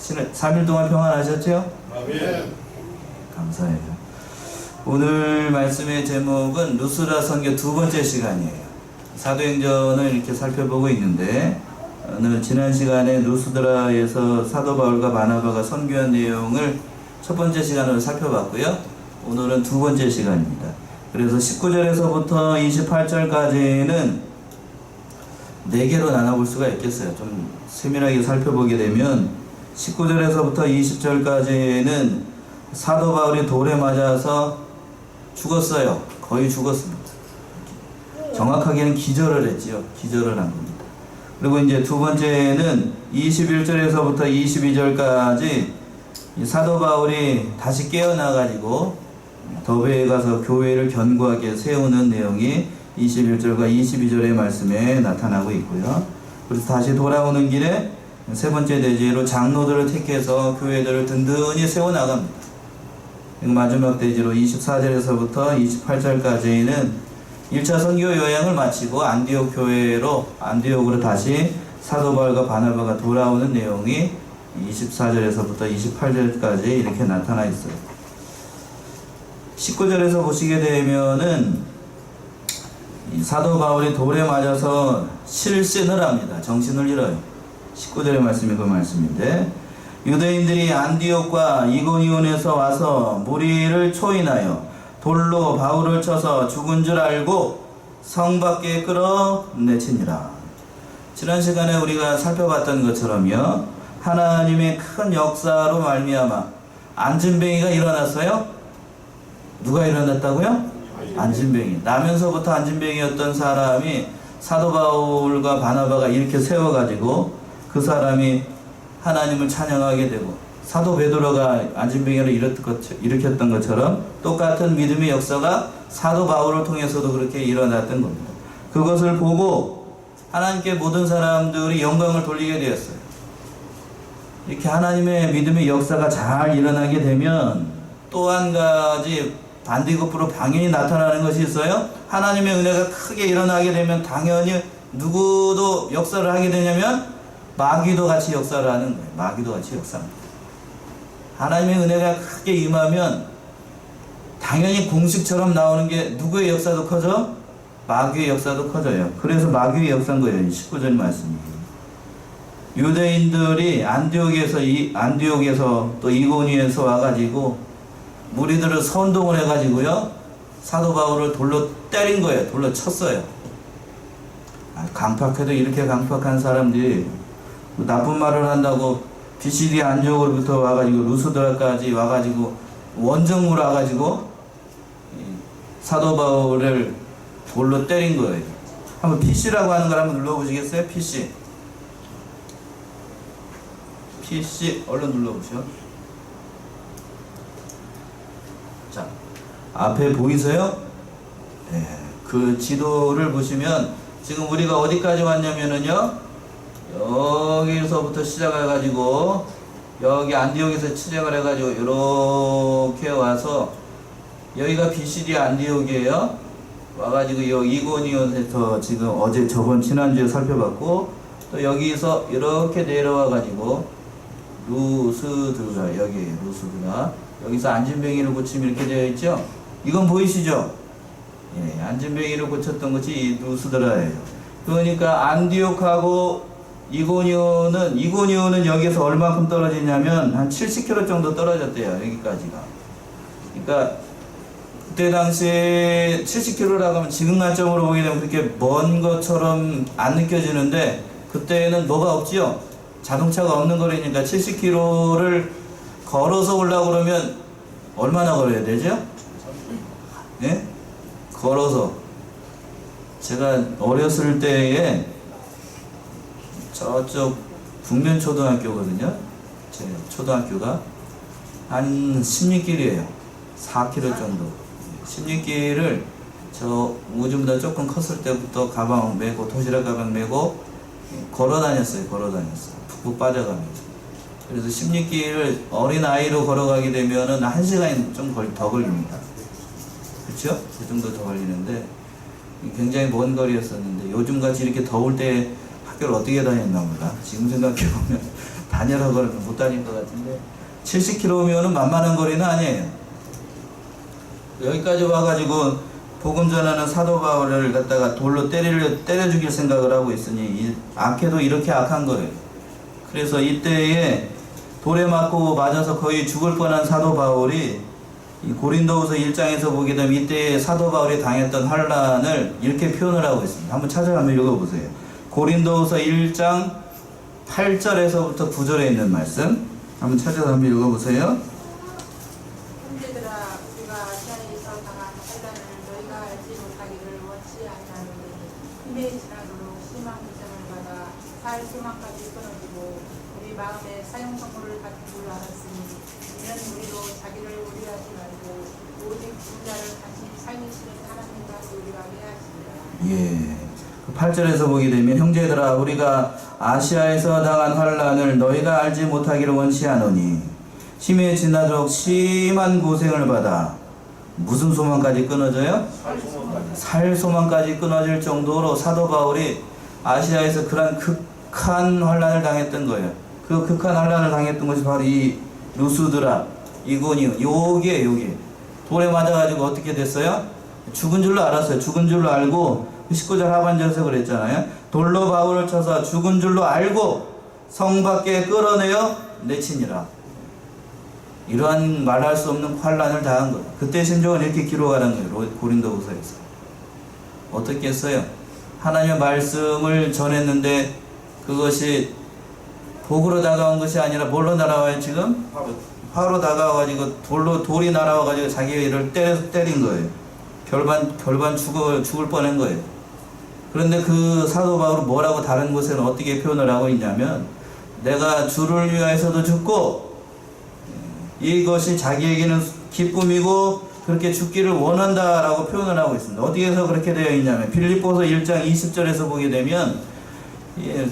3일 동안 평안하셨죠? 아멘. 감사해요. 오늘 말씀의 제목은 루스드라 선교 두 번째 시간이에요. 사도행전을 이렇게 살펴보고 있는데 오늘 지난 시간에 루스드라에서 사도 바울과 바나바가 선교한 내용을 첫 번째 시간으로 살펴봤고요. 오늘은 두 번째 시간입니다. 그래서 19절에서부터 28절까지는 4개로 나눠볼 수가 있겠어요. 좀 세밀하게 살펴보게 되면 19절에서부터 20절까지는 사도 바울이 돌에 맞아서 죽었어요. 거의 죽었습니다. 정확하게는 기절을 했지요. 기절을 한 겁니다. 그리고 이제 두 번째는 21절에서부터 22절까지 사도 바울이 다시 깨어나가지고 더베에 가서 교회를 견고하게 세우는 내용이 21절과 22절의 말씀에 나타나고 있고요. 그래서 다시 돌아오는 길에 세 번째 대지로 장로들을 택해서 교회들을 든든히 세워나갑니다. 마지막 대지로 24절에서부터 28절까지는 1차 선교 여행을 마치고 안디옥으로 다시 사도 바울과 바나바가 돌아오는 내용이 24절에서부터 28절까지 이렇게 나타나 있어요. 19절에서 보시게 되면은 사도 바울이 돌에 맞아서 실신을 합니다. 정신을 잃어요. 19절의 말씀이 그 말씀인데, 유대인들이 안디옥과 이고니온에서 와서 무리를 초인하여 돌로 바울을 쳐서 죽은 줄 알고 성 밖에 끌어내치니라. 지난 시간에 우리가 살펴봤던 것처럼요, 하나님의 큰 역사로 말미암아 안진뱅이가 일어났어요. 누가 일어났다고요? 안진뱅이. 나면서부터 안진뱅이였던 사람이 사도 바울과 바나바가 이렇게 세워가지고 그 사람이 하나님을 찬양하게 되고, 사도 베드로가 안진뱅이를 일으켰던 것처럼 똑같은 믿음의 역사가 사도 바울을 통해서도 그렇게 일어났던 겁니다. 그것을 보고 하나님께 모든 사람들이 영광을 돌리게 되었어요. 이렇게 하나님의 믿음의 역사가 잘 일어나게 되면 또 한 가지 반대급부로 방향이 나타나는 것이 있어요. 하나님의 은혜가 크게 일어나게 되면 당연히 누구도 역사를 하게 되냐면 마귀도 같이 역사를 하는 거예요. 마귀도 같이 역사합니다. 하나님의 은혜가 크게 임하면 당연히 공식처럼 나오는 게 누구의 역사도 커져? 마귀의 역사도 커져요. 그래서 마귀의 역사인 거예요. 19절 말씀이. 유대인들이 안디옥에서 또 이고니에서 와가지고 무리들을 선동을 해가지고요, 사도 바울을 돌로 때린 거예요. 돌로 쳤어요. 강팍해도 이렇게 강팍한 사람들이 나쁜 말을 한다고 비시디 안디옥으로부터 와가지고 루스드라까지 와가지고 원정으로 와가지고 사도 바울을 돌로 때린 거예요. 한번 PC라고 하는 걸 한번 눌러보시겠어요? PC. PC 얼른 눌러보시오. 자, 앞에 보이세요? 네, 그 지도를 보시면 지금 우리가 어디까지 왔냐면은요, 여기서부터 시작해가지고 여기 안디옥에서 시작을 해가지고 이렇게 와서 여기가 BCD 안디옥이에요. 와가지고 여기 이고니온에서 지금 지난주에 살펴봤고, 또 여기서 이렇게 내려와가지고 루스드라, 여기 루스드라, 여기서 안진뱅이를 고치면 이렇게 되어 있죠. 이건 보이시죠? 예, 안진뱅이를 고쳤던 것이 이 루스드라예요. 그러니까 안디옥하고 이고니온은 여기에서 얼마큼 떨어지냐면 한 70km 정도 떨어졌대요. 여기까지가. 그러니까 그때 당시에 70km라고 하면 지금 관점으로 보게 되면 그렇게 먼 것처럼 안 느껴지는데, 그때는 뭐가 없지요? 자동차가 없는 거리니까 70km를 걸어서 오려고 그러면 얼마나 걸어야 되죠? 네? 걸어서. 제가 어렸을 때에 저쪽 북면초등학교거든요. 제 초등학교가 한 16길이에요. 4km 정도. 16길을 저 요즘보다 조금 컸을 때부터 가방 메고, 도시락 가방 메고 걸어 다녔어요. 푹푹 빠져가면서. 그래서 16길을 어린아이로 걸어가게 되면은 1시간이 좀 더 걸립니다. 그렇죠? 그 정도 더 걸리는데 굉장히 먼 거리였었는데, 요즘같이 이렇게 더울 때 학교를 어떻게 다녔나 몰라. 지금 생각해보면 다녀라 그러면 못 다닐 것 같은데 70km면은 만만한 거리는 아니에요. 여기까지 와가지고 복음 전하는 사도 바울을 갖다가 돌로 때려 죽일 생각을 하고 있으니 악해도 이렇게 악한 거예요. 그래서 이때에 돌에 맞아서 거의 죽을 뻔한 사도 바울이 이 고린도후서 1장에서 보게 되면 이때 사도 바울이 당했던 환난을 이렇게 표현을 하고 있습니다. 한번 찾아서 한번 읽어보세요. 고린도후서 1장 8절에서부터 9절에 있는 말씀 한번 찾아서 한번 읽어보세요. 형제들아 우리가 아시아에서 당한 환난을 너희가 알지 못하기를 원치 아니하노니 힘에 지나도록 심한 고생을 받아 살 소망까지 끊어지고 우리 마음에 사형 선고를 받을 줄 알았으니 이는 우리도 자기를 우려하지 말고 오직 죽자를 다시 살리시는 하나님과 우리하게 하시리라. 예. 8절에서 보게 되면 형제들아 우리가 아시아에서 당한 환난을 너희가 알지 못하기를 원치 않으니 힘에 지나도록 심한 고생을 받아 무슨 소망까지 끊어져요? 살 소망까지 끊어질 정도로 사도 바울이 아시아에서 그런 극한 환난을 당했던 거예요. 그 극한 환난을 당했던 것이 바로 이 루스드라 이고니온 요게 돌에 맞아가지고 어떻게 됐어요? 죽은 줄로 알았어요. 죽은 줄로 알고 19절 하반절에서 그랬잖아요. 돌로 바울을 쳐서 죽은 줄로 알고 성 밖에 끌어내어 내치니라. 이러한 말할 수 없는 환난을 당한 거예요. 그때 심정을 이렇게 기록하는 거예요. 고린도후서에서. 어떻게 했어요? 하나님의 말씀을 전했는데 그것이 복으로 다가온 것이 아니라 뭘로 날아와요 지금? 화로 다가와가지고 돌이 날아와가지고 자기가 이를 때린 거예요. 결반 죽을 뻔한 거예요. 그런데 그 사도 바울은 뭐라고 다른 곳에는 어떻게 표현을 하고 있냐면 내가 주를 위하여서도 죽고 이것이 자기에게는 기쁨이고 그렇게 죽기를 원한다라고 표현을 하고 있습니다. 어디에서 그렇게 되어 있냐면 빌립보서 1장 20절에서 보게 되면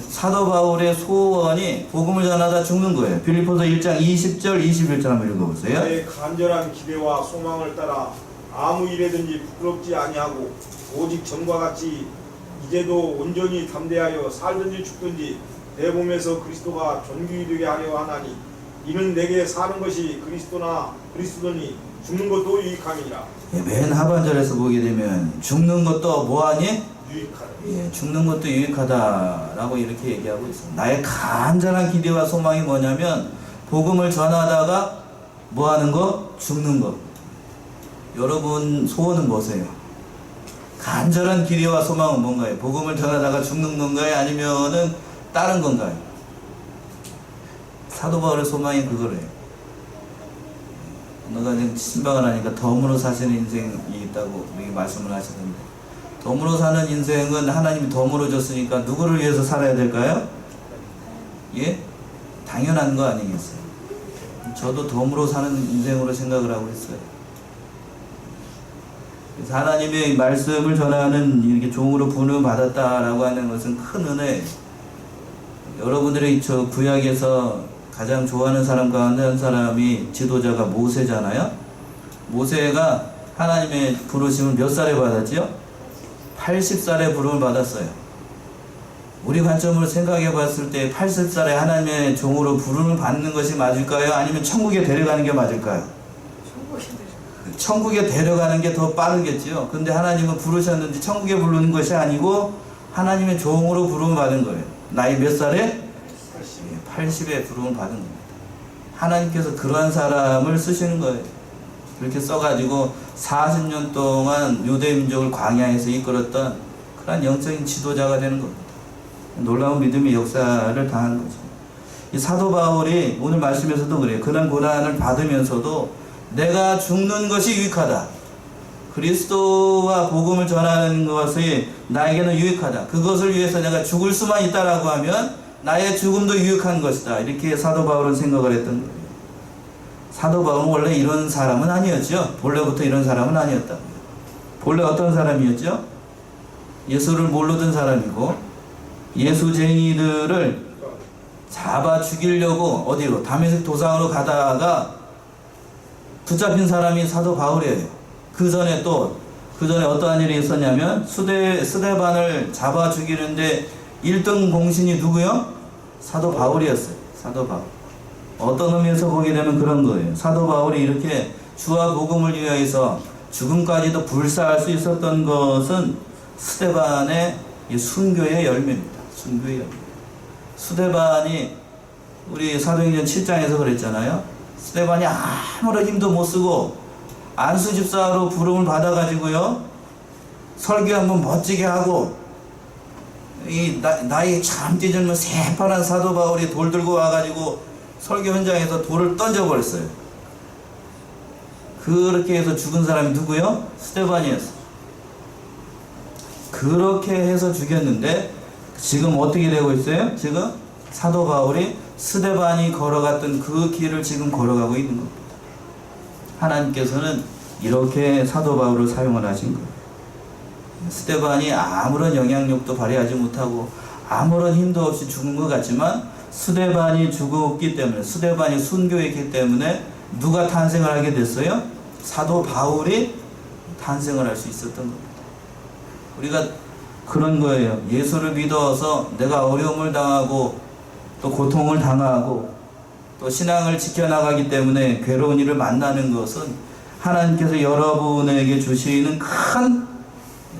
사도 바울의 소원이 복음을 전하다 죽는 거예요. 빌립보서 1장 20절 21절 한번 읽어보세요. 나의 간절한 기대와 소망을 따라 아무 일에든지 부끄럽지 아니하고 오직 전과 같이 이제도 온전히 담대하여 살든지 죽든지 내 몸에서 그리스도가 존귀 되게 하려 하나니 이는 내게 사는 것이 그리스도니 죽는 것도 유익함이라. 맨 하반절에서 보게 되면 죽는 것도 뭐하니? 유익하다. 죽는 것도 유익하다라고 이렇게 얘기하고 있습니다. 나의 간절한 기대와 소망이 뭐냐면 복음을 전하다가 뭐하는 거? 죽는 거. 여러분 소원은 뭐세요? 간절한 기대와 소망은 뭔가요? 복음을 전하다가 죽는 건가요? 아니면은 다른 건가요? 사도 바울의 소망이 그거래요. 너가 지금 신방을 하니까 덤으로 사시는 인생이 있다고 말씀을 하시던데 덤으로 사는 인생은 하나님이 덤으로 줬으니까 누구를 위해서 살아야 될까요? 예? 당연한 거 아니겠어요? 저도 덤으로 사는 인생으로 생각을 하고 있어요. 그래서 하나님의 말씀을 전하는 이렇게 종으로 부름 받았다라고 하는 것은 큰 은혜예요. 여러분들의 저 구약에서 가장 좋아하는 사람 가운데 한 사람이 지도자가 모세잖아요. 모세가 하나님의 부르심을 몇 살에 받았지요? 80살에 부름을 받았어요. 우리 관점으로 생각해 봤을 때 80살에 하나님의 종으로 부름을 받는 것이 맞을까요? 아니면 천국에 데려가는 게 맞을까요? 천국에 데려가는 게 더 빠르겠지요. 근데 하나님은 부르셨는데 천국에 부르는 것이 아니고 하나님의 종으로 부름을 받은 거예요. 나이 몇 살에? 80에 부름을 받은 겁니다. 하나님께서 그러한 사람을 쓰시는 거예요. 그렇게 써가지고 40년 동안 유대 민족을 광야에서 이끌었던 그런 영적인 지도자가 되는 겁니다. 놀라운 믿음의 역사를 당한 거죠. 이 사도 바울이 오늘 말씀에서도 그래요. 그런 고난을 받으면서도 내가 죽는 것이 유익하다. 그리스도와 복음을 전하는 것이 나에게는 유익하다. 그것을 위해서 내가 죽을 수만 있다라고 하면 나의 죽음도 유익한 것이다. 이렇게 사도 바울은 생각을 했던 거예요. 사도 바울은 원래 이런 사람은 아니었죠. 본래부터 이런 사람은 아니었다. 본래 어떤 사람이었죠? 예수를 모르던 사람이고 예수쟁이들을 잡아 죽이려고 어디로? 다메섹 도상으로 가다가 붙잡힌 사람이 사도 바울이에요. 그 전에 어떠한 일이 있었냐면 스데반을 잡아 죽이는데 1등 공신이 누구요? 사도 바울이었어요. 사도 바울. 어떤 의미에서 보게 되면 그런 거예요. 사도 바울이 이렇게 주와 복음을 위하여서 죽음까지도 불사할 수 있었던 것은 스데반의 이 순교의 열매입니다. 순교의 열매. 스데반이 우리 사도행전 7장에서 그랬잖아요. 스데반이 아무런 힘도 못 쓰고 안수 집사로 부름을 받아가지고요, 설교 한번 멋지게 하고, 이 나이 참 찢으면 새파란 사도 바울이 돌 들고 와가지고 설교 현장에서 돌을 던져버렸어요. 그렇게 해서 죽은 사람이 누구요? 스데반이었어요. 그렇게 해서 죽였는데 지금 어떻게 되고 있어요? 지금 사도 바울이 스데반이 걸어갔던 그 길을 지금 걸어가고 있는 겁니다. 하나님께서는 이렇게 사도 바울을 사용을 하신 거예요. 스데반이 아무런 영향력도 발휘하지 못하고 아무런 힘도 없이 죽은 것 같지만, 스데반이 죽었기 때문에, 스데반이 순교했기 때문에 누가 탄생을 하게 됐어요? 사도 바울이 탄생을 할 수 있었던 겁니다. 우리가 그런 거예요. 예수를 믿어서 내가 어려움을 당하고 또 고통을 당하고 또 신앙을 지켜나가기 때문에 괴로운 일을 만나는 것은 하나님께서 여러분에게 주시는 큰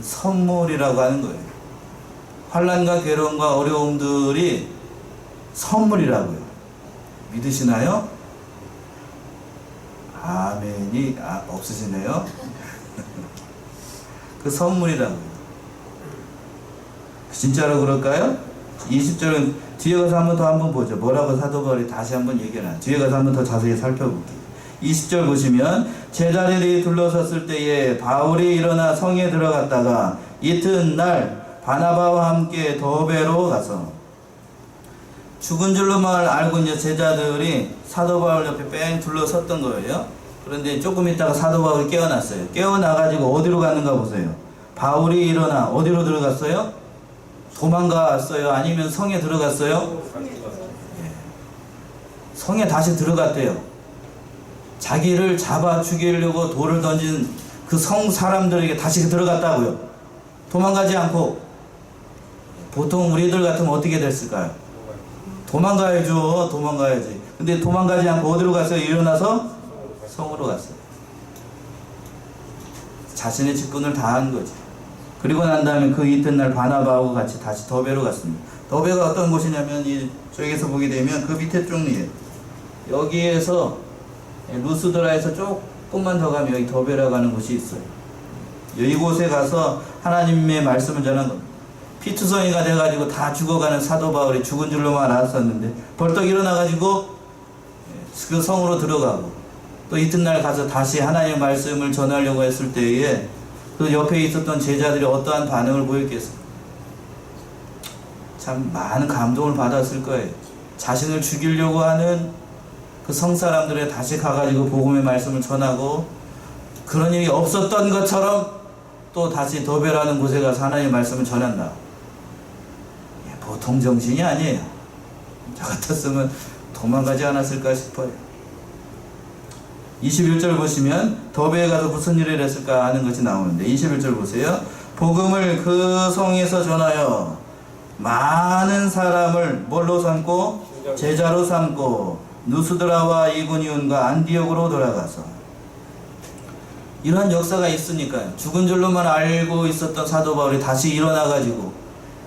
선물이라고 하는 거예요. 환난과 괴로움과 어려움들이 선물이라고요. 믿으시나요? 아멘이 없으시네요. 그 선물이라고요. 진짜로 그럴까요? 20절은 뒤에 가서 한번 보죠. 뭐라고 사도 바울이 다시 한번 얘기해놔요. 뒤에 가서 한번 더 자세히 살펴볼게요. 20절 보시면, 제자들이 둘러섰을 때에 바울이 일어나 성에 들어갔다가 이튿날 바나바와 함께 더베로 가서, 죽은 줄로만 알고 이제 제자들이 사도 바울 옆에 뺑 둘러섰던 거예요. 그런데 조금 있다가 사도 바울이 깨어났어요. 깨어나가지고 어디로 갔는가 보세요. 바울이 일어나 어디로 들어갔어요? 도망갔어요? 아니면 성에 들어갔어요? 성에 다시 들어갔대요. 자기를 잡아 죽이려고 돌을 던진 그 성 사람들에게 다시 들어갔다고요. 도망가지 않고. 보통 우리들 같으면 어떻게 됐을까요? 도망가야죠. 도망가야지. 근데 도망가지 않고 어디로 갔어요? 일어나서 성으로 갔어요. 자신의 직분을 다한 거지. 그리고 난 다음에 그 이튿날 바나바하고 같이 다시 더베로 갔습니다. 더베가 어떤 곳이냐면, 저기에서 보게 되면 그 밑에 쪽이에요. 여기에서 루스드라에서 조금만 더 가면 여기 더베라고 하는 곳이 있어요. 이곳에 가서 하나님의 말씀을 전한 겁니다. 피투성이가 돼가지고 다 죽어가는 사도 바울이 죽은 줄로만 알았었는데 벌떡 일어나가지고 그 성으로 들어가고, 또 이튿날 가서 다시 하나님의 말씀을 전하려고 했을 때에 그 옆에 있었던 제자들이 어떠한 반응을 보였겠어요? 참 많은 감동을 받았을 거예요. 자신을 죽이려고 하는 그 성사람들에 다시 가가지고 복음의 말씀을 전하고, 그런 일이 없었던 것처럼 또 다시 더베라는 곳에 가서 하나님의 말씀을 전한다. 보통 정신이 아니에요. 저 같았으면 도망가지 않았을까 싶어요. 21절 보시면 더베에 가서 무슨 일을 했을까 하는 것이 나오는데, 21절 보세요. 복음을 그 성에서 전하여 많은 사람을 뭘로 삼고? 제자로 삼고 누스드라와 이고니온과 안디옥으로 돌아가서. 이런 역사가 있으니까요. 죽은 줄로만 알고 있었던 사도 바울이 다시 일어나가지고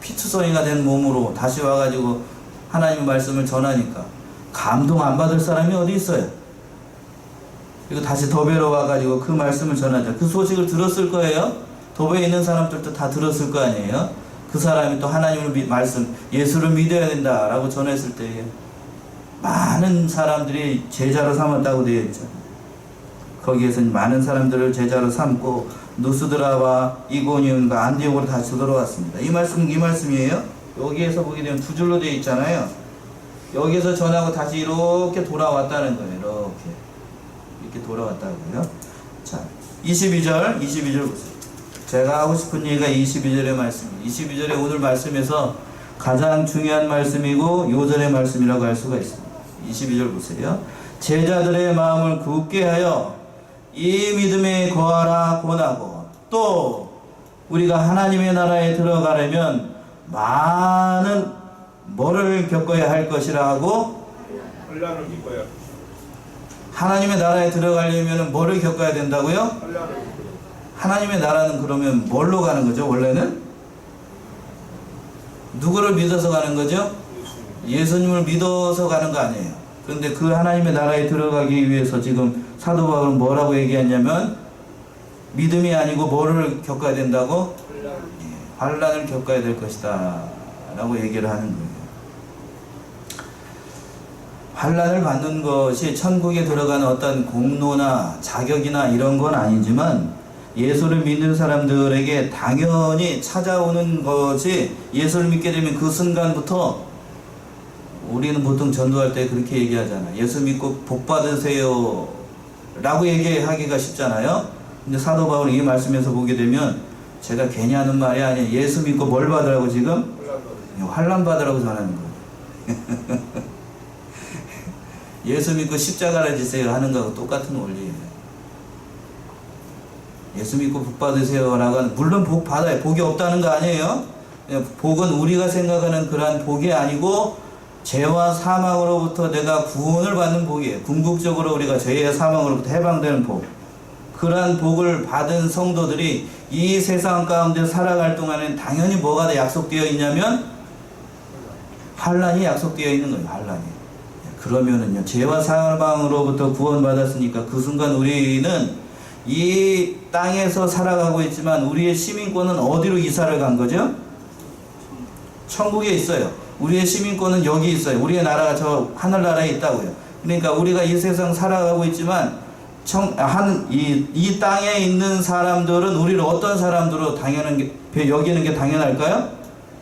피투성이가 된 몸으로 다시 와가지고 하나님의 말씀을 전하니까 감동 안 받을 사람이 어디 있어요? 그리고 다시 더베로 와가지고 그 말씀을 전하자. 그 소식을 들었을 거예요. 더베에 있는 사람들도 다 들었을 거 아니에요. 그 사람이 또 하나님의 말씀, 예수를 믿어야 된다라고 전했을 때에 많은 사람들이 제자로 삼았다고 되어 있죠. 거기에서 많은 사람들을 제자로 삼고 누스드라와 이고니온과 안디옥으로 다시 돌아왔습니다. 이 말씀이에요. 여기에서 보게 되면 두 줄로 되어 있잖아요. 여기에서 전하고 다시 이렇게 돌아왔다는 거예요. 이렇게 돌아왔다고요. 자, 22절 보세요. 제가 하고 싶은 얘기가 22절의 말씀입니다. 22절의 오늘 말씀에서 가장 중요한 말씀이고 요절의 말씀이라고 할 수가 있습니다. 22절 보세요. 제자들의 마음을 굳게 하여 이 믿음에 거하라 권하고, 또 우리가 하나님의 나라에 들어가려면 많은 뭐를 겪어야 할 것이라 하고? 환란을 기뻐야 하나님의 나라에 들어가려면 뭐를 겪어야 된다고요? 환란을 하나님의 나라는 그러면 뭘로 가는 거죠? 원래는 누구를 믿어서 가는 거죠? 예수님을 믿어서 가는 거 아니에요. 그런데 그 하나님의 나라에 들어가기 위해서 지금 사도 바울은 뭐라고 얘기했냐면 믿음이 아니고 뭐를 겪어야 된다고? 환란을 겪어야 될 것이다 라고 얘기를 하는 거예요. 환란을 받는 것이 천국에 들어가는 어떤 공로나 자격이나 이런 건 아니지만 예수를 믿는 사람들에게 당연히 찾아오는 것이, 예수를 믿게 되면 그 순간부터, 우리는 보통 전도할 때 그렇게 얘기하잖아요. 예수 믿고 복 받으세요 라고 얘기하기가 쉽잖아요. 근데 사도 바울이 이 말씀에서 보게 되면 제가 괜히 하는 말이 아니에요. 예수 믿고 뭘 받으라고 지금? 환란 받으라고 전하는 거예요. 예수 믿고 십자가를 지세요 하는 거하고 똑같은 원리예요. 예수 믿고 복 받으세요 라고 하는, 물론 복 받아요. 복이 없다는 거 아니에요. 복은 우리가 생각하는 그러한 복이 아니고 죄와 사망으로부터 내가 구원을 받는 복이에요. 궁극적으로 우리가 죄의 사망으로부터 해방되는 복. 그러한 복을 받은 성도들이 이 세상 가운데 살아갈 동안에는 당연히 뭐가 약속되어 있냐면 환란이 약속되어 있는 거예요. 환란이. 그러면은요, 죄와 사망으로부터 구원받았으니까 그 순간 우리는 이 땅에서 살아가고 있지만 우리의 시민권은 어디로 이사를 간 거죠? 천국에 있어요. 우리의 시민권은 여기 있어요. 우리의 나라가 저 하늘나라에 있다고요. 그러니까 우리가 이 세상 살아가고 있지만 이 땅에 있는 사람들은 우리를 어떤 사람들로 여기는 게 당연할까요?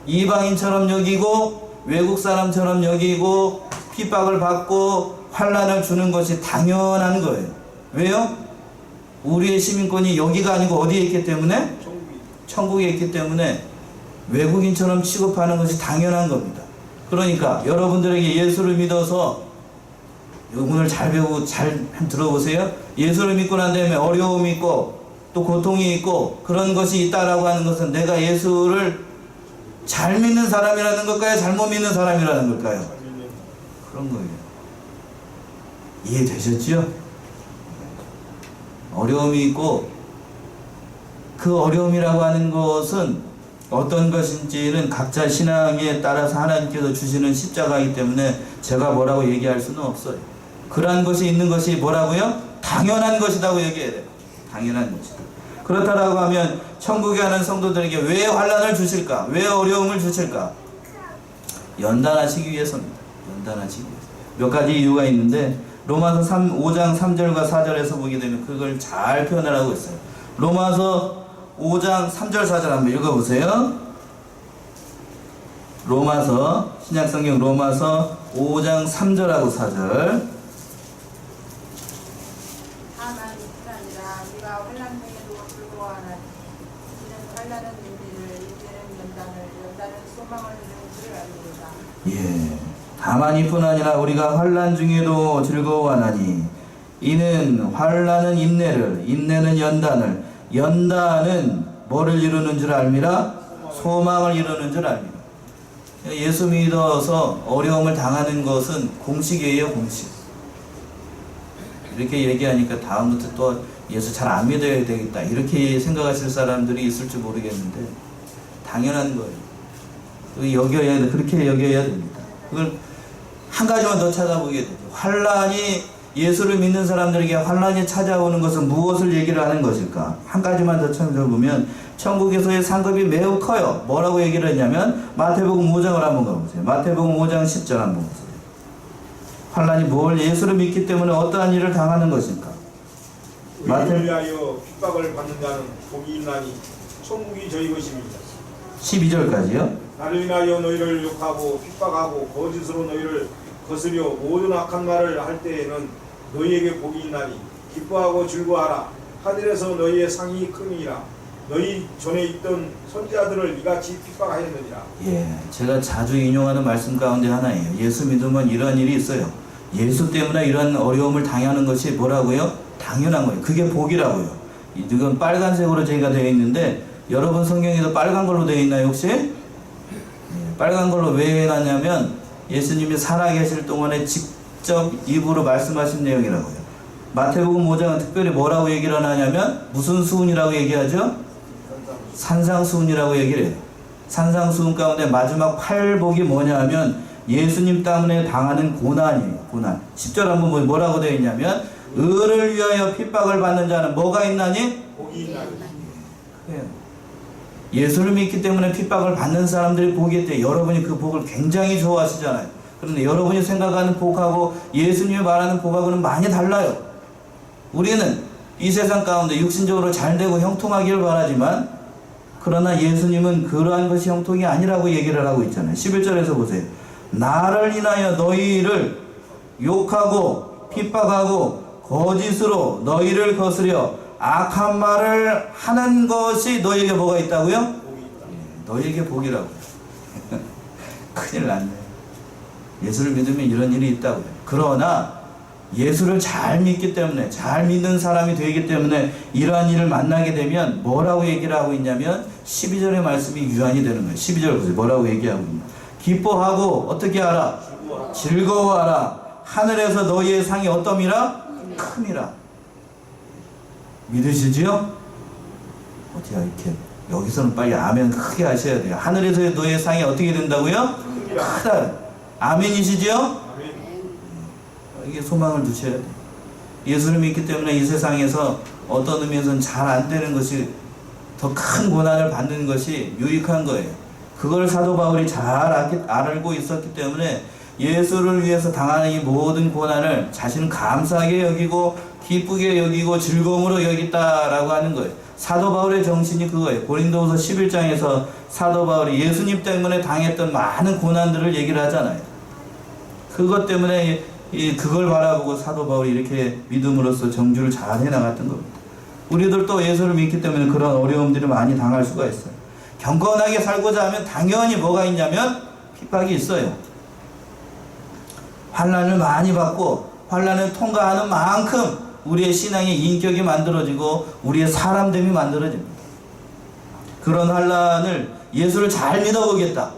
이방인처럼 여기고 외국 사람처럼 여기고 핍박을 받고 환란을 주는 것이 당연한 거예요. 왜요? 우리의 시민권이 여기가 아니고 어디에 있기 때문에? 천국에 있기 때문에 외국인처럼 취급하는 것이 당연한 겁니다. 그러니까 여러분들에게 예수를 믿어서, 오늘 잘 배우고 잘 들어보세요. 예수를 믿고 난 다음에 어려움이 있고 또 고통이 있고 그런 것이 있다라고 하는 것은 내가 예수를 잘 믿는 사람이라는 걸까요? 잘못 믿는 사람이라는 걸까요? 그런 거예요. 이해되셨죠? 어려움이 있고 그 어려움이라고 하는 것은 어떤 것인지는 각자 신앙에 따라서 하나님께서 주시는 십자가이기 때문에 제가 뭐라고 얘기할 수는 없어요. 그러한 것이 있는 것이 뭐라고요? 당연한 것이라고 얘기해야 돼요. 당연한 것이다. 그렇다라고 하면 천국에 가는 성도들에게 왜 환란을 주실까? 왜 어려움을 주실까? 연단하시기 위해서입니다. 연단하시기 위해서. 몇 가지 이유가 있는데 로마서 5장 3절과 4절에서 보게 되면 그걸 잘 표현을 하고 있어요. 로마서 5장 3절 4절 한번 읽어보세요. 로마서, 신약성경 로마서 5장 3절하고 4절. 다만 이뿐 아니라 우리가 환난 중에도 즐거워하나니 이는 환난은 인내를, 인내는 연단을 소망을 주는 줄을 알리로다. 예. 다만 이뿐 아니라 우리가 환난 중에도 즐거워하나니 이는 환난은 인내를, 인내는 연단을, 연단은 뭐를 이루는 줄 알미라? 소망을 이루는 줄 알미라. 예수 믿어서 어려움을 당하는 것은 공식이에요, 공식. 이렇게 얘기하니까 다음부터 또 예수 잘 안 믿어야 되겠다 이렇게 생각하실 사람들이 있을지 모르겠는데 당연한 거예요. 여겨야 돼. 그렇게 여겨야 됩니다. 그걸 한 가지만 더 찾아보게 되죠. 환란이, 예수를 믿는 사람들에게 환란이 찾아오는 것은 무엇을 얘기를 하는 것일까? 한 가지만 더 찾아보면 천국에서의 상급이 매우 커요. 뭐라고 얘기를 했냐면 마태복음 5장을 한번 가보세요. 마태복음 5장 10절 한번 보세요. 환란이 뭘, 예수를 믿기 때문에 어떠한 일을 당하는 것일까? 의를 위하여 핍박을 받는 자는 복이 있나니 천국이 저희 것입니다. 12절까지요. 나를 인하여 너희를 욕하고 핍박하고 거짓으로 너희를 거스려 모든 악한 말을 할 때에는 너희에게 복이 있나니 기뻐하고 즐거워하라. 하늘에서 너희의 상이 크니라. 너희 전에 있던 선지자들을 이같이 핍박하였느니라. 예, 제가 자주 인용하는 말씀 가운데 하나예요. 예수 믿으면 이러한 일이 있어요. 예수 때문에 이런 어려움을 당하는 것이 뭐라고요? 당연한 거예요. 그게 복이라고요. 이건 빨간색으로 제가 되어 있는데 여러분 성경에도 빨간 걸로 되어 있나요 혹시? 예, 빨간 걸로 왜 해놨냐면 예수님이 살아계실 동안에 직접 입으로 말씀하신 내용이라고요. 마태복음 5장은 특별히 뭐라고 얘기를 하냐면 무슨 수훈이라고 얘기하죠? 산상수훈이라고 얘기를 해요. 산상수훈 가운데 마지막 8복이 뭐냐 하면 예수님 때문에 당하는 고난이에요. 고난. 10절 한번 뭐라고 되어 있냐면 의를 위하여 핍박을 받는 자는 뭐가 있나니? 복이 있나니. 예수를 믿기 때문에 핍박을 받는 사람들이 복이 있대. 여러분이 그 복을 굉장히 좋아하시잖아요. 그런데 여러분이 생각하는 복하고 예수님이 말하는 복하고는 많이 달라요. 우리는 이 세상 가운데 육신적으로 잘되고 형통하기를 바라지만 그러나 예수님은 그러한 것이 형통이 아니라고 얘기를 하고 있잖아요. 11절에서 보세요. 나를 인하여 너희를 욕하고 핍박하고 거짓으로 너희를 거스려 악한 말을 하는 것이 너희에게 뭐가 있다고요? 복이 있다. 너희에게 복이라고요. 큰일 났네. 예수를 믿으면 이런 일이 있다고요. 그러나 예수를 잘 믿기 때문에, 잘 믿는 사람이 되기 때문에 이러한 일을 만나게 되면 뭐라고 얘기를 하고 있냐면 12절의 말씀이 유한이 되는 거예요. 12절 보세요. 뭐라고 얘기하고 있냐. 기뻐하고 어떻게 하라? 즐거워하라. 하늘에서 너희의 상이 어떠미라? 큼이라. 믿으시지요? 어디야 이렇게 여기서는 빨리 아멘 크게 하셔야 돼요. 하늘에서의 너희의 상이 어떻게 된다고요? 크다. 아멘이시지요? 아멘. 이게 소망을 두셔야 돼요. 예수를 믿기 때문에 이 세상에서 어떤 의미에서는 잘 안 되는 것이 더 큰 고난을 받는 것이 유익한 거예요. 그걸 사도 바울이 잘 알고 있었기 때문에 예수를 위해서 당하는 이 모든 고난을 자신은 감사하게 여기고 기쁘게 여기고 즐거움으로 여겼다라고 하는 거예요. 사도 바울의 정신이 그거예요. 고린도후서 11장에서 사도 바울이 예수님 때문에 당했던 많은 고난들을 얘기를 하잖아요. 그것 때문에 그걸 바라보고 사도 바울이 이렇게 믿음으로써 정주를 잘 해나갔던 겁니다. 우리들도 예수를 믿기 때문에 그런 어려움들을 많이 당할 수가 있어요. 경건하게 살고자 하면 당연히 뭐가 있냐면 핍박이 있어요. 환난을 많이 받고 환난을 통과하는 만큼 우리의 신앙의 인격이 만들어지고 우리의 사람됨이 만들어집니다. 그런 환난을 예수를 잘 믿어보겠다.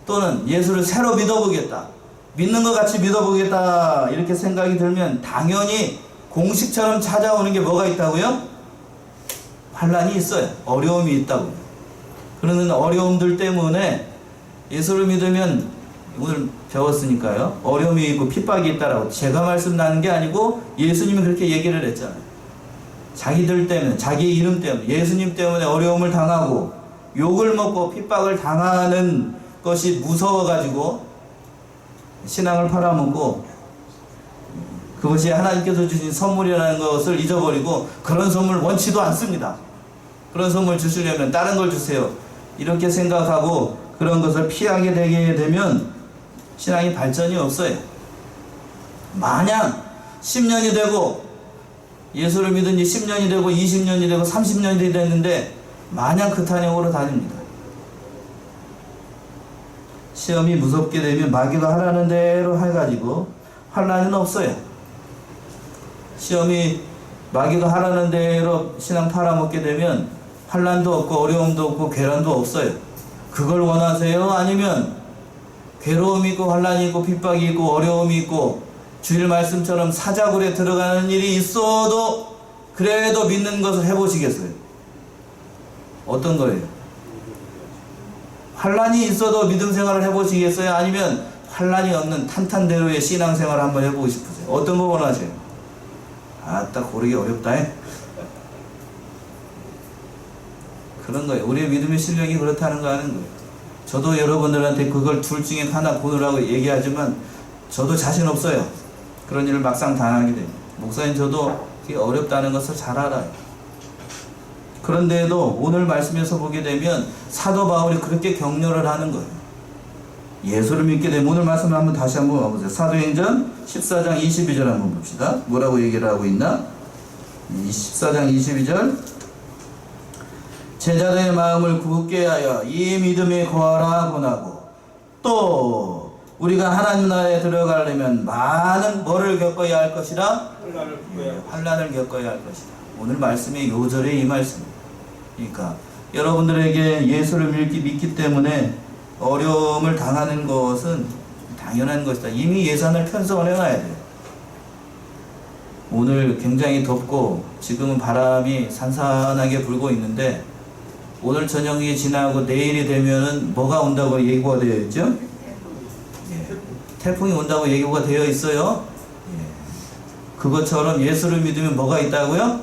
또는 예수를 새로 믿어보겠다. 믿는 것 같이 믿어보겠다. 이렇게 생각이 들면 당연히 공식처럼 찾아오는 게 뭐가 있다고요? 환난이 있어요. 어려움이 있다고요. 그러는 어려움들 때문에 예수를 믿으면 오늘 배웠으니까요. 어려움이 있고 핍박이 있다라고 제가 말씀 나는 게 아니고 예수님이 그렇게 얘기를 했잖아요. 자기들 때문에, 자기 이름 때문에, 예수님 때문에 어려움을 당하고 욕을 먹고 핍박을 당하는 것이 무서워가지고 신앙을 팔아먹고 그것이 하나님께서 주신 선물이라는 것을 잊어버리고 그런 선물 원치도 않습니다. 그런 선물 주시려면 다른 걸 주세요. 이렇게 생각하고 그런 것을 피하게 되게 되면 신앙이 발전이 없어요. 마냥 10년이 되고 예수를 믿은 지 10년이 되고 20년이 되고 30년이 됐는데 마냥 그 탄핵으로 다닙니다. 시험이 무섭게 되면 마귀가 하라는 대로 해가지고 환난은 없어요. 시험이 마귀가 하라는 대로 신앙 팔아먹게 되면 환난도 없고 어려움도 없고 괴란도 없어요. 그걸 원하세요? 아니면 괴로움이 있고 환난이 있고 핍박이 있고 어려움이 있고 주일 말씀처럼 사자굴에 들어가는 일이 있어도 그래도 믿는 것을 해보시겠어요? 어떤 거예요? 환난이 있어도 믿음 생활을 해보시겠어요? 아니면 환난이 없는 탄탄대로의 신앙생활을 한번 해보고 싶으세요? 어떤 거 원하세요? 아따 고르기 어렵다 해. 그런 거예요. 우리의 믿음의 실력이 그렇다는 거 아는 거예요. 저도 여러분들한테 그걸 둘 중에 하나 고르라고 얘기하지만 저도 자신 없어요. 그런 일을 막상 당하게 됩니다. 목사님 저도 그게 어렵다는 것을 잘 알아요. 그런데도 오늘 말씀에서 보게 되면 사도 바울이 그렇게 격려를 하는 거예요. 예수를 믿게 되면 오늘 말씀을 한번 다시 한번 와보세요. 사도행전 14장 22절 한번 봅시다. 뭐라고 얘기를 하고 있나? 14장 22절 제자들의 마음을 굳게 하여 이 믿음에 거하라 권하고 또 우리가 하나님 나라에 들어가려면 많은 뭐를 겪어야 할 것이라? 환난을 겪어야 할 것이다. 오늘 말씀의 요절에 이 말씀입니다. 그러니까 여러분들에게 예수를 믿기 때문에 어려움을 당하는 것은 당연한 것이다. 이미 예산을 편성을 해놔야 돼. 오늘 굉장히 덥고 지금은 바람이 산산하게 불고 있는데 오늘 저녁이 지나고 내일이 되면은 뭐가 온다고 예고가 되어 있죠? 예. 태풍이 온다고 예고가 되어 있어요. 예. 그것처럼 예수를 믿으면 뭐가 있다고요?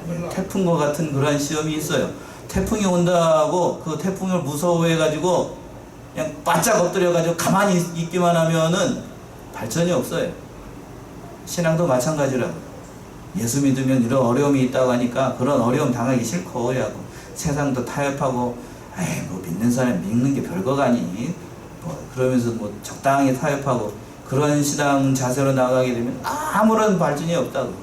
예. 태풍과 같은 그러한 시험이 있어요. 태풍이 온다고 그 태풍을 무서워해가지고 그냥 바짝 엎드려가지고 가만히 있기만 하면은 발전이 없어요. 신앙도 마찬가지라고. 예수 믿으면 이런 어려움이 있다고 하니까 그런 어려움 당하기 싫고 그래갖고 세상도 타협하고 에이 뭐 믿는 사람 믿는 게 별거가 아니 뭐 그러면서 뭐 적당히 타협하고 그런 신앙 자세로 나가게 되면 아무런 발전이 없다고.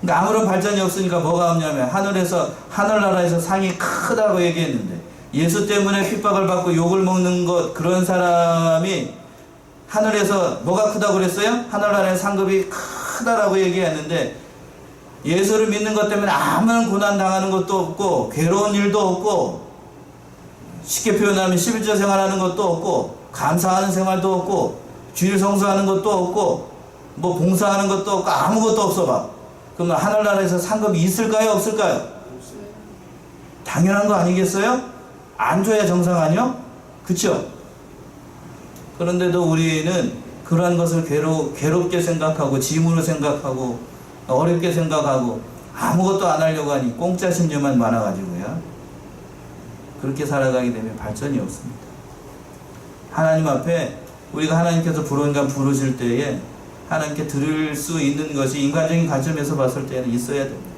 그러니까 아무런 발전이 없으니까 뭐가 없냐면 하늘나라에서 상이 크다고 얘기했는데 예수 때문에 핍박을 받고 욕을 먹는 것 그런 사람이 하늘에서 뭐가 크다고 그랬어요? 하늘나라의 상급이 크다라고 얘기했는데 예수를 믿는 것 때문에 아무런 고난 당하는 것도 없고 괴로운 일도 없고 쉽게 표현하면 11조 생활하는 것도 없고 감사하는 생활도 없고 주일 성수하는 것도 없고 뭐 봉사하는 것도 없고 아무것도 없어 봐. 그러면 하늘나라에서 상급이 있을까요? 없을까요? 당연한 거 아니겠어요? 안 줘야 정상 아니요? 그쵸? 그런데도 우리는 그러한 것을 괴롭게 생각하고 짐으로 생각하고 어렵게 생각하고 아무것도 안 하려고 하니 공짜 심리만 많아가지고요. 그렇게 살아가게 되면 발전이 없습니다. 하나님 앞에 우리가 하나님께서 부르실 때에 하나님께 드릴 수 있는 것이 인간적인 관점에서 봤을 때는 있어야 됩니다.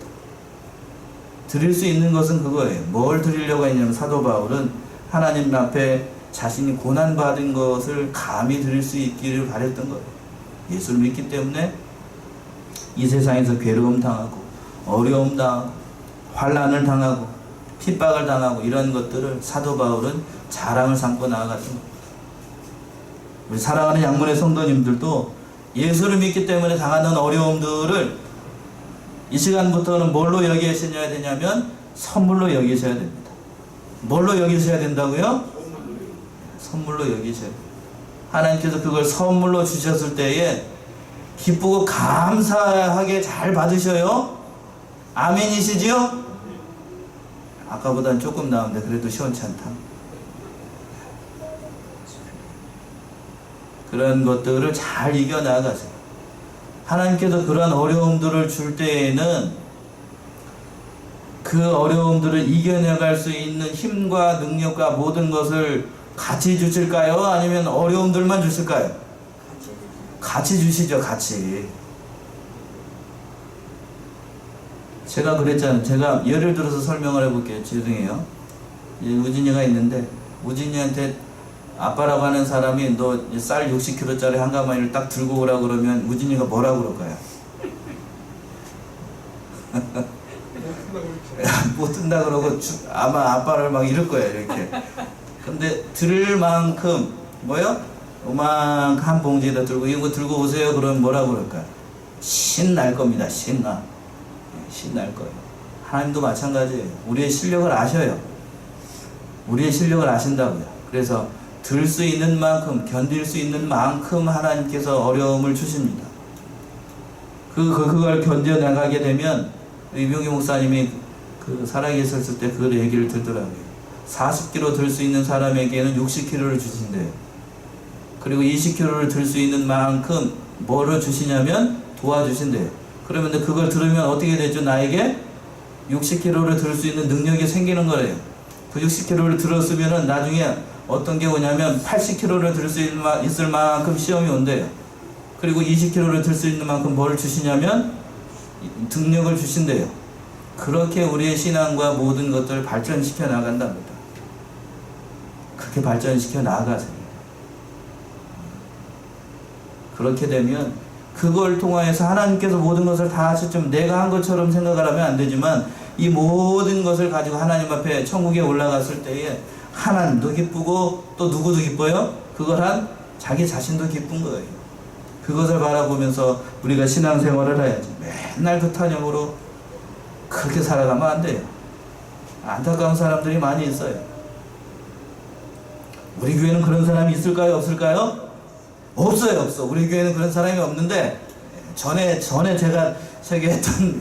드릴 수 있는 것은 그거예요. 뭘 드리려고 했냐면 사도 바울은 하나님 앞에 자신이 고난받은 것을 감히 드릴 수 있기를 바랬던 거예요. 예수를 믿기 때문에 이 세상에서 괴로움 당하고 어려움 당하고 환난을 당하고 핍박을 당하고 이런 것들을 사도 바울은 자랑을 삼고 나아갔던 겁니다. 우리 사랑하는 양문의 성도님들도 예수를 믿기 때문에 당하는 어려움들을 이 시간부터는 뭘로 여기셔야 되냐면 선물로 여기셔야 됩니다. 뭘로 여기셔야 된다고요? 선물로 여기셔야 돼요. 하나님께서 그걸 선물로 주셨을 때에 기쁘고 감사하게 잘 받으셔요. 아멘이시지요? 아까보다는 조금 나은데 그래도 시원찮다. 그런 것들을 잘 이겨나가세요. 하나님께서 그런 어려움들을 줄 때에는 그 어려움들을 이겨나갈 수 있는 힘과 능력과 모든 것을 같이 주실까요? 아니면 어려움들만 주실까요? 같이 주시죠. 같이. 제가 그랬잖아요. 제가 예를 들어서 설명을 해볼게요. 죄송해요. 우진이가 있는데 우진이한테 아빠라고 하는 사람이 너 쌀 60kg짜리 한 가마니를 딱 들고 오라 그러면 우진이가 뭐라고 그럴까요? 못 든다 그러고 아마 아빠를 막 이럴 거예요. 이렇게. 근데 들을 만큼 뭐요? 요만큼 한 봉지에다 들고 이거 들고 오세요. 그러면 뭐라고 그럴까요? 신날 겁니다. 신날 거예요. 하나님도 마찬가지예요. 우리의 실력을 아셔요. 우리의 실력을 아신다고요. 그래서 들 수 있는 만큼 견딜 수 있는 만큼 하나님께서 어려움을 주십니다. 그걸 견뎌나가게 되면 이병기 목사님이 그 살아계셨을 때 그 얘기를 듣더라고요. 40kg 들 수 있는 사람에게는 60kg를 주신대요. 그리고 20kg를 들 수 있는 만큼 뭐를 주시냐면 도와주신대요. 그러면 그걸 들으면 어떻게 되죠? 나에게 60kg를 들 수 있는 능력이 생기는 거래요. 그 60kg를 들었으면은 나중에 어떤 게 오냐면 80kg를 들 수 있을 만큼 시험이 온대요. 그리고 20kg를 들 수 있는 만큼 뭘 주시냐면 능력을 주신대요. 그렇게 우리의 신앙과 모든 것들을 발전시켜 나간답니다. 그렇게 발전시켜 나가세요. 그렇게 되면 그걸 통하여서 하나님께서 모든 것을 다 하셨지만 내가 한 것처럼 생각을 하면 안 되지만 이 모든 것을 가지고 하나님 앞에 천국에 올라갔을 때에 하나님도 기쁘고 또 누구도 기뻐요? 그걸 한 자기 자신도 기쁜 거예요. 그것을 바라보면서 우리가 신앙생활을 해야지. 맨날 그 탄념으로 그렇게 살아가면 안 돼요. 안타까운 사람들이 많이 있어요. 우리 교회는 그런 사람이 있을까요? 없을까요? 없어요, 없어. 우리 교회는 그런 사람이 없는데, 전에 제가 설교했던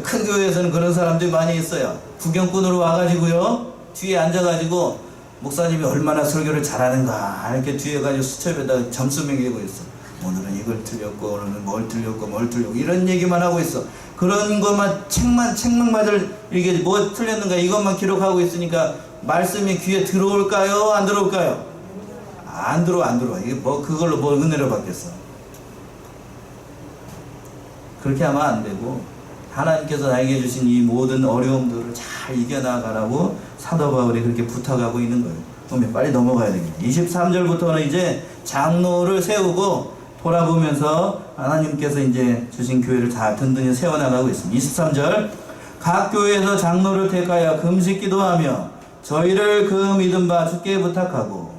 큰 교회에서는 그런 사람들이 많이 있어요. 구경꾼으로 와가지고요, 뒤에 앉아가지고, 목사님이 얼마나 설교를 잘하는가, 이렇게 뒤에 가지고 수첩에다가 점수 매기고 있어. 오늘은 이걸 틀렸고, 오늘은 뭘 틀렸고, 이런 얘기만 하고 있어. 그런 것만, 책망마들, 이게 뭐 틀렸는가, 이것만 기록하고 있으니까, 말씀이 귀에 들어올까요? 안 들어올까요? 안 들어와. 이게 그걸로 뭐 은혜를 받겠어. 그렇게 하면 안 되고, 하나님께서 나에게 주신 이 모든 어려움들을 잘 이겨나가라고 사도 바울이 그렇게 부탁하고 있는 거예요. 그러면 빨리 넘어가야 되겠네. 23절부터는 이제 장로를 세우고 돌아보면서 하나님께서 이제 주신 교회를 다 든든히 세워나가고 있습니다. 23절, 각 교회에서 장로를 택하여 금식 기도하며 저희를 그 믿음 바 주께 부탁하고,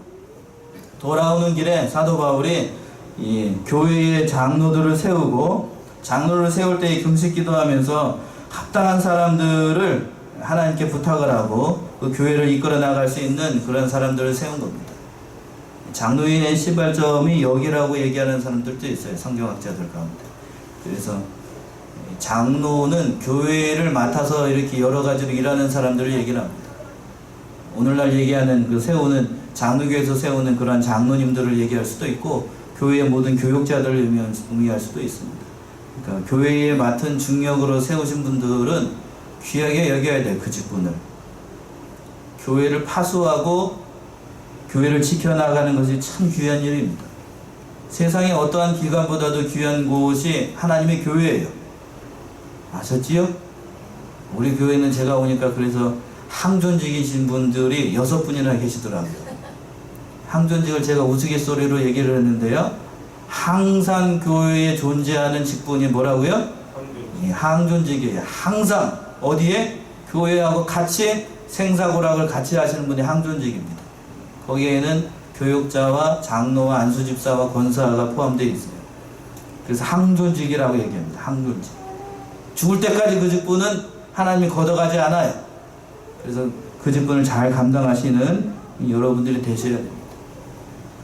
돌아오는 길에 사도 바울이 이 교회의 장로들을 세우고, 장로를 세울 때 금식 기도하면서 합당한 사람들을 하나님께 부탁을 하고 그 교회를 이끌어 나갈 수 있는 그런 사람들을 세운 겁니다. 장로의 시발점이 여기라고 얘기하는 사람들도 있어요, 성경학자들 가운데. 그래서 장로는 교회를 맡아서 이렇게 여러 가지로 일하는 사람들을 얘기를 합니다. 오늘날 얘기하는 그 세우는 장로교에서 세우는 그런 장로님들을 얘기할 수도 있고, 교회의 모든 교육자들을 의미할 수도 있습니다. 그러니까 교회에 맡은 중역으로 세우신 분들은 귀하게 여겨야 돼요, 그 직분을. 교회를 파수하고 교회를 지켜나가는 것이 참 귀한 일입니다. 세상에 어떠한 기관보다도 귀한 곳이 하나님의 교회예요. 아셨지요? 우리 교회는 제가 오니까 그래서 항존직이신 분들이 6분이나 계시더라고요. 항존직을 제가 우스갯소리로 얘기를 했는데요, 항상 교회에 존재하는 직분이 뭐라고요? 항존직이에요. 항상 어디에? 교회하고 같이 생사고락을 같이 하시는 분이 항존직입니다. 거기에는 교육자와 장로와 안수집사와 권사가 포함되어 있어요. 그래서 항존직이라고 얘기합니다. 항존직. 죽을 때까지 그 직분은 하나님이 걷어가지 않아요. 그래서 그 직분을 잘 감당하시는 여러분들이 되셔야 됩니다.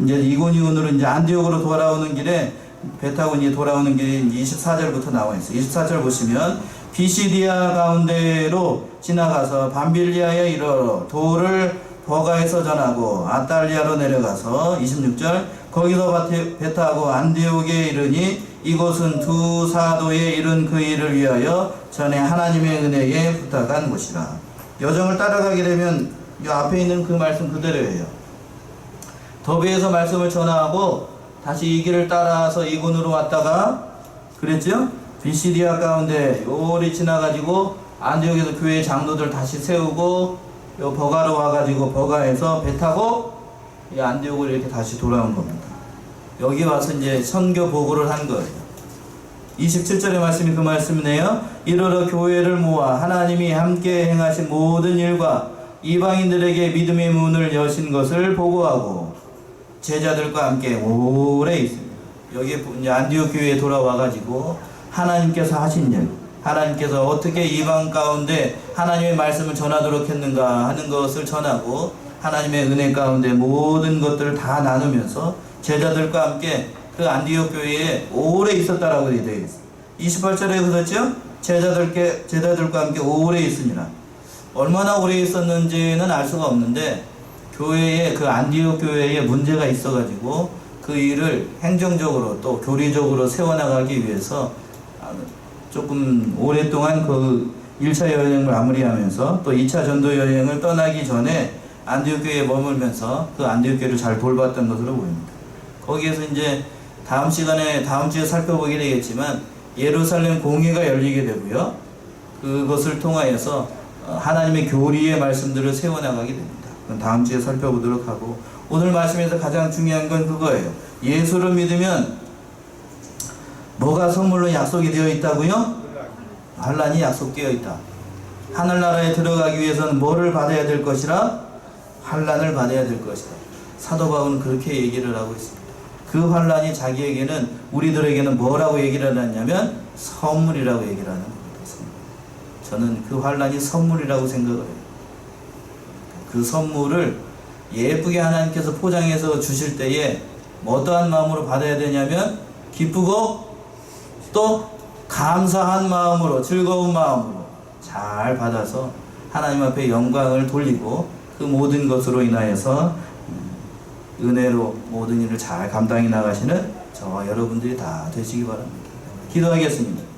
이제 이고니온으로 이제 안디옥으로 돌아오는 길에, 배 타고 이제 돌아오는 길이 24절부터 나와 있어요. 24절 보시면, 비시디아 가운데로 지나가서 밤빌리아에 이르러 돌을 버가에서 전하고 아탈리아로 내려가서 26절, 거기서 배 타고 안디옥에 이르니 이곳은 두 사도에 이른 그 일을 위하여 전에 하나님의 은혜에 부탁한 곳이라. 여정을 따라가게 되면 이 앞에 있는 그 말씀 그대로예요. 더베에서 말씀을 전하고 다시 이 길을 따라서 이군으로 왔다가, 그랬죠? 비시디아 가운데 요리 지나가지고 안디옥에서 교회 장로들 다시 세우고 요 버가로 와가지고 버가에서 배 타고 이 안디옥으로 이렇게 다시 돌아온 겁니다. 여기 와서 이제 선교 보고를 한 거예요. 27절의 말씀이 그 말씀이네요. 이르러 교회를 모아 하나님이 함께 행하신 모든 일과 이방인들에게 믿음의 문을 여신 것을 보고하고 제자들과 함께 오래 있습니다. 여기 이제 안디옥 교회에 돌아와가지고 하나님께서 하신 일, 하나님께서 어떻게 이방 가운데 하나님의 말씀을 전하도록 했는가 하는 것을 전하고, 하나님의 은혜 가운데 모든 것들을 다 나누면서 제자들과 함께 그 안디옥 교회에 오래 있었다라고 되어 있어요. 28절에 그렇죠? 제자들과 함께 오래 있으니라. 얼마나 오래 있었는지는 알 수가 없는데, 교회에, 그 안디옥 교회에 문제가 있어가지고 그 일을 행정적으로 또 교리적으로 세워나가기 위해서 조금 오랫동안 그 1차 여행을 마무리하면서 또 2차 전도 여행을 떠나기 전에 안디옥 교회에 머물면서 그 안디옥 교회를 잘 돌봤던 것으로 보입니다. 거기에서 이제 다음 주에 살펴보게 되겠지만 예루살렘 공회가 열리게 되고요, 그것을 통하여서 하나님의 교리의 말씀들을 세워나가게 됩니다. 그건 다음 주에 살펴보도록 하고, 오늘 말씀에서 가장 중요한 건 그거예요. 예수를 믿으면 뭐가 선물로 약속이 되어 있다고요? 환난이 약속되어 있다. 하늘나라에 들어가기 위해서는 뭐를 받아야 될 것이라? 환난을 받아야 될 것이다. 사도 바울은 그렇게 얘기를 하고 있습니다. 그 환난이 자기에게는, 우리들에게는 뭐라고 얘기를 하냐면 선물이라고 얘기를 하는 겁니다. 저는 그 환난이 선물이라고 생각을 해요. 그 선물을 예쁘게 하나님께서 포장해서 주실 때에 뭐 어떠한 마음으로 받아야 되냐면 기쁘고 또 감사한 마음으로, 즐거운 마음으로 잘 받아서 하나님 앞에 영광을 돌리고 그 모든 것으로 인하여서 은혜로 모든 일을 잘 감당해 나가시는 저와 여러분들이 다 되시기 바랍니다. 기도하겠습니다.